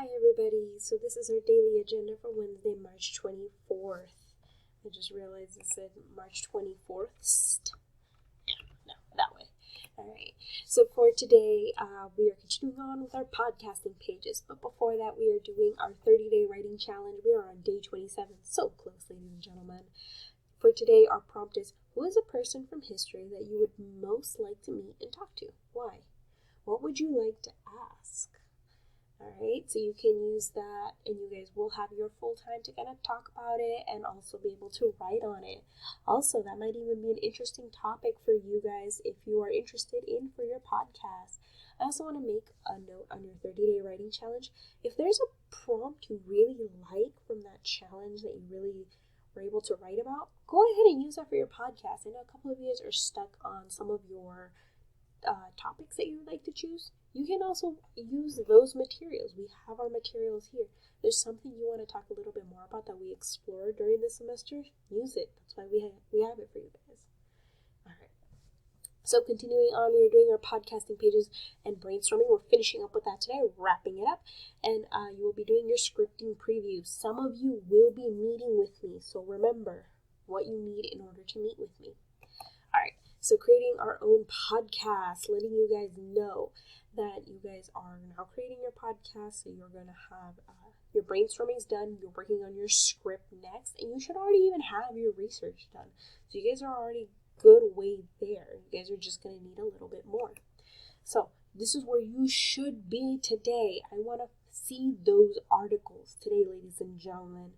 Hi everybody, so this is our daily agenda for Wednesday, March 24th. I just realized it said March 24th. No, that way. Alright, so for today, we are continuing on with our podcasting pages, but before that we are doing our 30-day writing challenge. We are on day 27, so close, ladies and gentlemen. For today, our prompt is, who is a person from history that you would most like to meet and talk to? Why? What would you like to ask? Alright, so you can use that and you guys will have your full time to kind of talk about it and also be able to write on it. Also, that might even be an interesting topic for you guys if you are interested in for your podcast. I also want to make a note on your 30-day writing challenge. If there's a prompt you really like from that challenge that you really were able to write about, go ahead and use that for your podcast. I know a couple of you guys are stuck on some of your topics that you would like to choose. You can also use those materials. We have our materials here. There's something you want to talk a little bit more about that we explored during the semester, use it. That's why we have it for you guys. Alright. So continuing on, we are doing our podcasting pages and brainstorming. We're finishing up with that today, wrapping it up. And you will be doing your scripting preview. Some of you will be meeting with me. So remember what you need in order to meet with me. Alright. So creating our own podcast, letting you guys know that you guys are now creating your podcast. So you're going to have your brainstorming's done. You're working on your script next. And you should already even have your research done. So you guys are already good way there. You guys are just going to need a little bit more. So this is where you should be today. I want to see those articles today, ladies and gentlemen.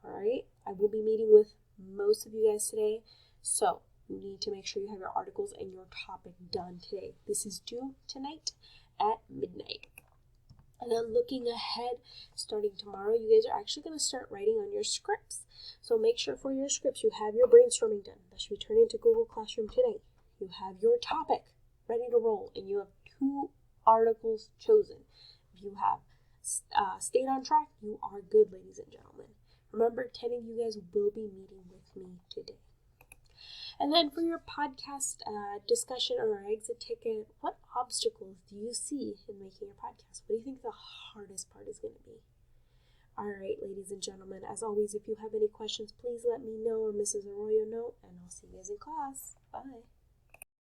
All right. I will be meeting with most of you guys today. So you need to make sure you have your articles and your topic done today. This is due tonight at midnight. And then looking ahead, starting tomorrow, you guys are actually going to start writing on your scripts. So make sure for your scripts you have your brainstorming done. That should be turned into Google Classroom today. You have your topic ready to roll, and you have 2 articles chosen. If you have stayed on track, you are good, ladies and gentlemen. Remember, 10 of you guys will be meeting with me today. And then for your podcast discussion or exit ticket, what obstacles do you see in making your podcast? What do you think the hardest part is going to be? All right, ladies and gentlemen, as always, if you have any questions, please let me know or Mrs. Arroyo know, and I'll see you guys in class. Bye.